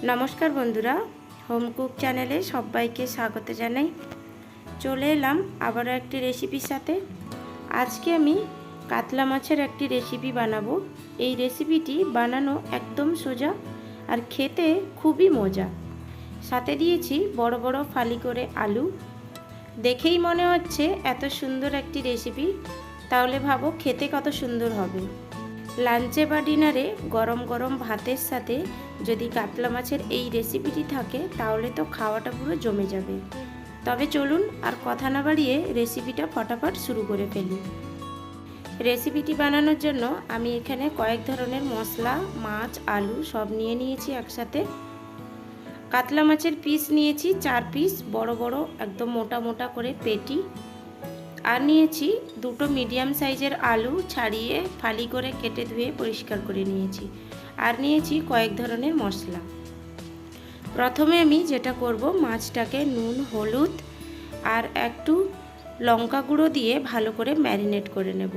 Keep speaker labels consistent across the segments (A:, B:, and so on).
A: নমস্কার বন্ধুরা, home cook চ্যানেলে সবাইকে স্বাগত জানাই। চলে এলাম আবারও একটি রেসিপির সাথে। আজকে আমি কাতলা মাছের একটি রেসিপি বানাবো। এই রেসিপিটি বানানো একদম সোজা আর খেতে খুবই মজা। সাথে দিয়েছি বড় বড় ফালি করে আলু। দেখেই মনে হচ্ছে এত সুন্দর একটি রেসিপি, তাহলে ভাবো খেতে কত সুন্দর হবে। লাঞ্চে বা ডিনারে গরম গরম ভাতের সাথে যদি কাতলা মাছের এই রেসিপিটি থাকে তাহলে তো খাওয়াটা পুরো জমে যাবে। তবে চলুন আর কথা না বাড়িয়ে রেসিপিটা ফটাফট শুরু করে ফেলি। রেসিপিটি বানানোর জন্য আমি এখানে কয়েক ধরনের মশলা, মাছ, আলু সব নিয়ে নিয়েছি একসাথে। কাতলা মাছের পিস নিয়েছি 4 পিস, বড় বড় একদম মোটা মোটা করে পেটি। আর নিয়েছি দুটো মিডিয়াম সাইজের আলু, ছাড়িয়ে ফালি করে কেটে ধুয়ে পরিষ্কার করে নিয়েছি। আর নিয়েছি কয়েক ধরনের মশলা। প্রথমে আমি যেটা করব, মাছটাকে নুন, হলুদ আর একটু লঙ্কা গুঁড়ো দিয়ে ভালো করে ম্যারিনেট করে নেব।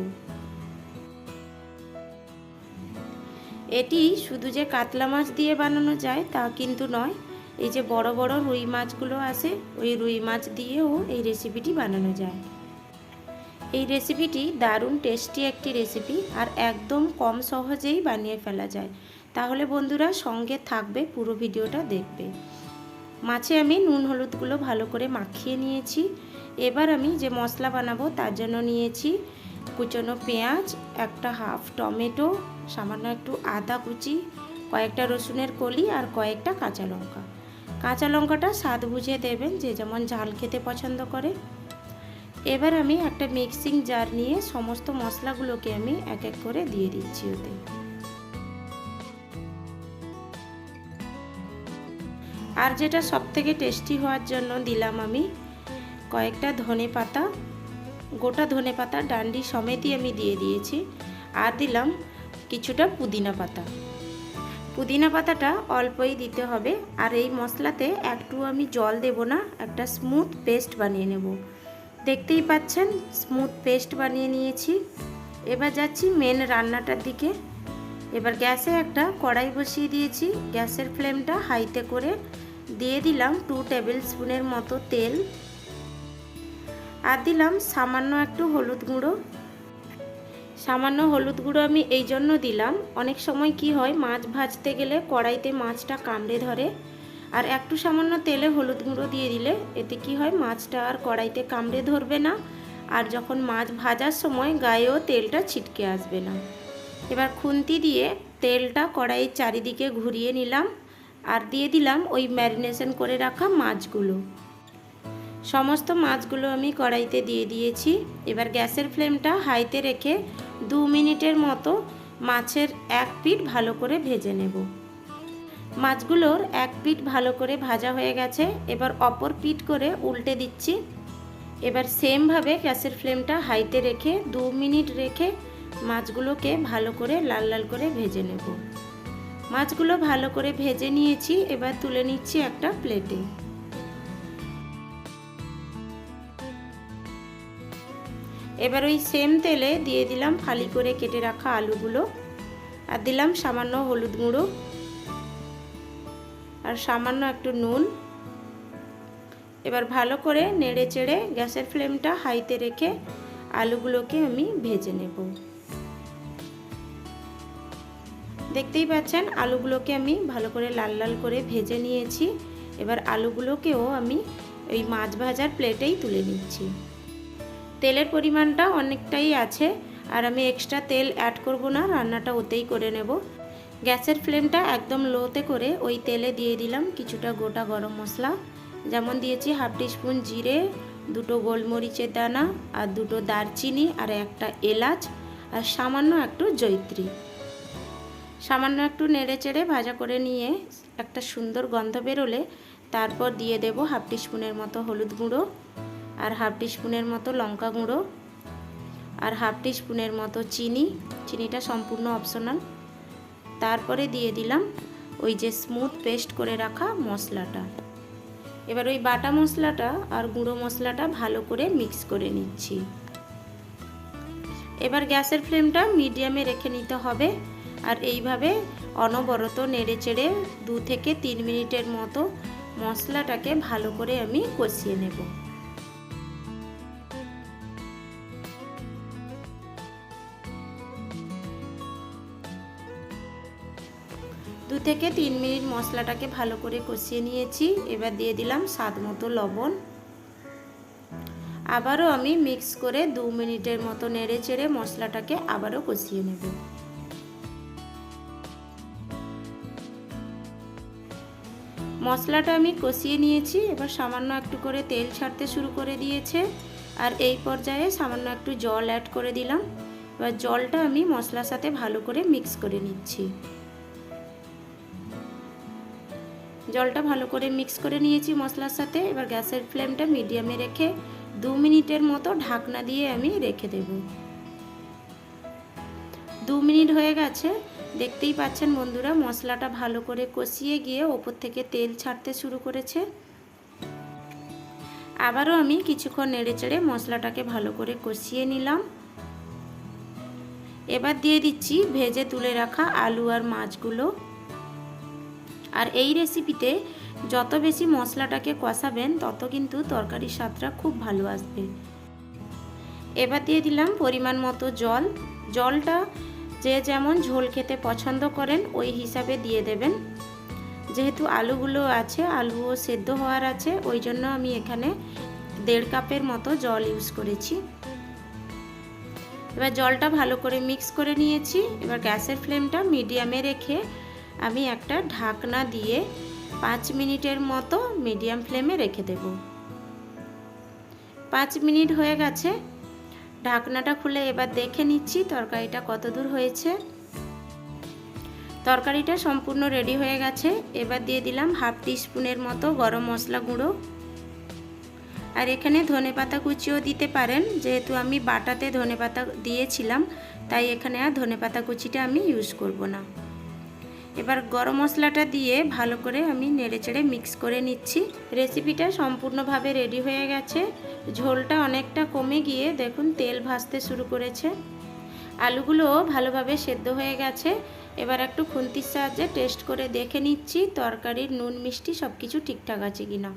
A: এটি শুধু যে কাতলা মাছ দিয়ে বানানো যায় তা কিন্তু নয়। এই যে বড় বড় রুই মাছগুলো আসে, ওই রুই মাছ দিয়েও এই রেসিপিটি বানানো যায়। এই রেসিপিটি দারুণ টেস্টি একটি রেসিপি আর একদম কম সহজেই বানিয়ে ফেলা যায়। তাহলে বন্ধুরা সঙ্গে থাকবে, পুরো ভিডিওটা দেখবে। মাছে আমি নুন হলুদগুলো ভালো করে মাখিয়ে নিয়েছি। এবার আমি যে মশলা বানাবো তার জন্য নিয়েছি কুচনো পেঁয়াজ, একটা হাফ টমেটো, সামান্য একটু আদা কুচি, কয়েকটা রসুনের কলি আর কয়েকটা কাঁচা লঙ্কা। কাঁচা লঙ্কাটা স্বাদ বুঝে দেবেন, যে যেমন ঝাল খেতে পছন্দ করে। এবার আমি একটা মিক্সিং জার নিয়ে সমস্ত মশলাগুলোকে আমি এক এক করে দিয়ে দিচ্ছি ওতে। আর যেটা সবথেকে টেস্টি হওয়ার জন্য দিলাম আমি কয়েকটা ধনে পাতা, গোটা ধনে পাতা ডান্ডি সমেতই আমি দিয়ে দিয়েছি। আর দিলাম কিছুটা পুদিনা পাতা। পুদিনা পাতাটা অল্পই দিতে হবে। আর এই মশলাতে একটু আমি জল দেব না, একটা স্মুথ পেস্ট বানিয়ে নেব। দেখতেই পাচ্ছেন স্মুথ পেস্ট বানিয়ে নিয়েছি। এবার যাচ্ছি মেন রান্নাটার দিকে। এবার গ্যাসে একটা কড়াই বসিয়ে দিয়েছি। গ্যাসের ফ্লেমটা হাইতে করে দিয়ে দিলাম 2 টেবিল স্পুনের মতো তেল। আর দিলাম সামান্য একটু হলুদ গুঁড়ো। সামান্য হলুদ গুঁড়ো আমি এই জন্য দিলাম, অনেক সময় কি হয় মাছ ভাজতে গেলে কড়াইতে মাছটা কামড়ে ধরে। আর একটু সামান্য তেলে হলুদ গুঁড়ো দিয়ে দিলে এতে কি হয়, মাছটা আর কড়াইতে কামড়ে ধরবে না। আর যখন মাছ ভাজার সময় গায়েও তেলটা ছিটকে আসবে না। এবার খুন্তি দিয়ে তেলটা কড়াইয়ের চারিদিকে ঘুরিয়ে নিলাম। আর দিয়ে দিলাম ওই ম্যারিনেশন করে রাখা মাছগুলো। সমস্ত মাছগুলো আমি কড়াইতে দিয়ে দিয়েছি। এবার গ্যাসের ফ্লেমটা হাইতে রেখে 2 মিনিটের মতো মাছের এক পিঠ ভালো করে ভেজে নেব। মাছগুলোর এক পিঠ ভালো করে ভাজা হয়ে গেছে। এবার অপর পিঠ করে উল্টে দিচ্ছি। এবার সেমভাবে গ্যাসের ফ্লেমটা হাইতে রেখে 2 মিনিট রেখে মাছগুলোকে ভালো করে লাল লাল করে ভেজে নেব। মাছগুলো ভালো করে ভেজে নিয়েছি। এবার তুলে নিচ্ছি একটা প্লেটে। এবার ওই সেম তেলে দিয়ে দিলাম ফালি করে কেটে রাখা আলুগুলো। আর দিলাম সামান্য হলুদ গুঁড়ো আর সামান্য একটু নুন। এবার ভালো করে নেড়ে চেড়ে গ্যাসের ফ্লেমটা হাইতে রেখে আলুগুলোকে আমি ভেজে নেব। দেখতেই পাচ্ছেন আলুগুলোকে আমি ভালো করে লাল লাল করে ভেজে নিয়েছি। এবার আলুগুলোকেও আমি ওই মাছ ভাজার প্লেটেই তুলে নিচ্ছি। তেলের পরিমাণটা অনেকটাই আছে, আর আমি এক্সট্রা তেল অ্যাড করব না, রান্নাটা ওতেই করে নেব। গ্যাসের ফ্লেমটা একদম লোতে করে ওই তেলে দিয়ে দিলাম কিছুটা গোটা গরম মশলা। যেমন দিয়েছি হাফ টিস্পুন জিরে, 2টো গোলমরিচের দানা আর 2টো দারচিনি আর একটা এলাচ আর সামান্য একটু জয়িত্রী। সামান্য একটু নেড়ে চেড়ে ভাজা করে নিয়ে একটা সুন্দর গন্ধ বেরোলে তারপর দিয়ে দেব হাফ টিস্পুনের মতো হলুদ গুঁড়ো আর হাফ টিস্পুনের মতো লঙ্কা গুঁড়ো আর হাফ টিস্পুনের মতো চিনি। চিনিটা সম্পূর্ণ অপশনাল। তারপরে দিয়ে দিলাম ওই যে স্মুথ পেস্ট করে রাখা মশলাটা। এবার ওই বাটা মশলাটা আর গুঁড়ো মশলাটা ভালো করে মিক্স করে নিচ্ছি। এবার গ্যাসের ফ্লেমটা মিডিয়ামে রেখে নিতে হবে। আর এইভাবে অনবরত নেড়ে চেড়ে 2 থেকে 3 মিনিটের মতো মশলাটাকে ভালো করে আমি কষিয়ে নেব। 2 থেকে 3 মিনিট মশলাটাকে ভালো করে কষিয়ে নিয়েছি। এবার দিয়ে দিলাম স্বাদ মতো লবণ। আবারও আমি মিক্স করে 2 মিনিটের মতো নেড়ে চেড়ে মশলাটাকে আবারও কষিয়ে নেব। মশলাটা আমি কষিয়ে নিয়েছি। এবার সামান্য একটু করে তেল ছাড়তে শুরু করে দিয়েছে, আর এই পর্যায়ে সামান্য একটু জল অ্যাড করে দিলাম। এবার জলটা আমি মশলার সাথে ভালো করে মিক্স করে নিচ্ছি। জলটা ভালো করে মিক্স করে নিয়েছি মশলার সাথে। এবার গ্যাসের ফ্লেমটা মিডিয়ামে রেখে 2 মিনিটের মতো ঢাকনা দিয়ে আমি রেখে দেব। 2 মিনিট হয়ে গেছে। দেখতেই পাচ্ছেন বন্ধুরা, মশলাটা ভালো করে কষিয়ে গিয়ে ওপর থেকে তেল ছাড়তে শুরু করেছে। আবারও আমি কিছুক্ষণ নেড়েচেড়ে মশলাটাকে ভালো করে কষিয়ে নিলাম। এবার দিয়ে দিচ্ছি ভেজে তুলে রাখা আলু আর মাছগুলো। আর এই রেসিপিতে যত বেশি মশলাটাকে কষাবেন তত কিন্তু তরকারির স্বাদটা খুব ভালো আসবে। এবার দিয়ে দিলাম পরিমাণ মতো জল। জলটা যে যেমন ঝোল খেতে পছন্দ করেন ওই হিসাবে দিয়ে দেবেন। যেহেতু আলুগুলো আছে, আলুও সেদ্ধ হওয়ার আছে, ওই জন্য আমি এখানে 1.5 কাপের মতো জল ইউজ করেছি। এবার জলটা ভালো করে মিক্স করে নিয়েছি। এবার গ্যাসের ফ্লেমটা মিডিয়ামে রেখে আমি একটা ঢাকনা দিয়ে 5 মিনিটের মতো মিডিয়াম ফ্লেমে রেখে দেব। 5 মিনিট হয়ে গেছে। ঢাকনাটা খুলে এবার দেখে নিচ্ছি তরকারিটা কত দূর হয়েছে। তরকারিটা সম্পূর্ণ রেডি হয়ে গেছে। এবার দিয়ে দিলাম 1/2 টিস্পুনের মতো গরম মশলা গুঁড়ো। আর এখানে ধনেপাতা কুচিও দিতে পারেন, যেহেতু আমি বাটাতে ধনেপাতা দিয়েছিলাম তাই এখানে আর ধনেপাতা কুচিটা আমি ইউজ করব না। এবার গরম মশলাটা দিয়ে ভালো করে আমি নেড়েচেড়ে মিক্স করে নিচ্ছি। রেসিপিটা সম্পূর্ণভাবে রেডি হয়ে গেছে। ঝোলটা অনেকটা কমে গিয়ে দেখুন তেল ভাসতে শুরু করেছে। আলুগুলোও ভালোভাবে সেদ্ধ হয়ে গেছে। এবার একটু খুন্তির সাহায্যে টেস্ট করে দেখে নিচ্ছি তরকারির নুন মিষ্টি সব কিছু ঠিকঠাক আছে কিনা।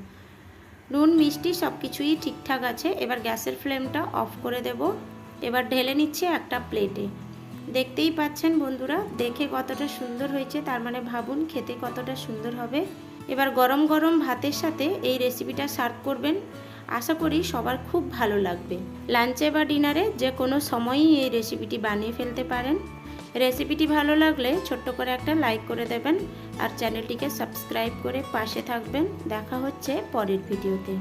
A: নুন মিষ্টি সব কিছুই ঠিকঠাক আছে। এবার গ্যাসের ফ্লেমটা অফ করে দেব। এবার ঢেলে নিচ্ছি একটা প্লেটে। দেখতেই পাচ্ছেন বন্ধুরা, দেখে কতটা সুন্দর হয়েছে, তার মানে ভাবুন খেতে কতটা সুন্দর হবে। এবার গরম গরম ভাতের সাথে এই রেসিপিটা সার্ভ করবেন। আশা করি সবার খুব ভালো লাগবে। লাঞ্চে বা ডিনারে যে কোনো সময়ই এই রেসিপিটি বানিয়ে ফেলতে পারেন। রেসিপিটি ভালো লাগলে ছোট্ট করে একটা লাইক করে দেবেন আর চ্যানেলটিকে সাবস্ক্রাইব করে পাশে থাকবেন। দেখা হচ্ছে পরের ভিডিওতে।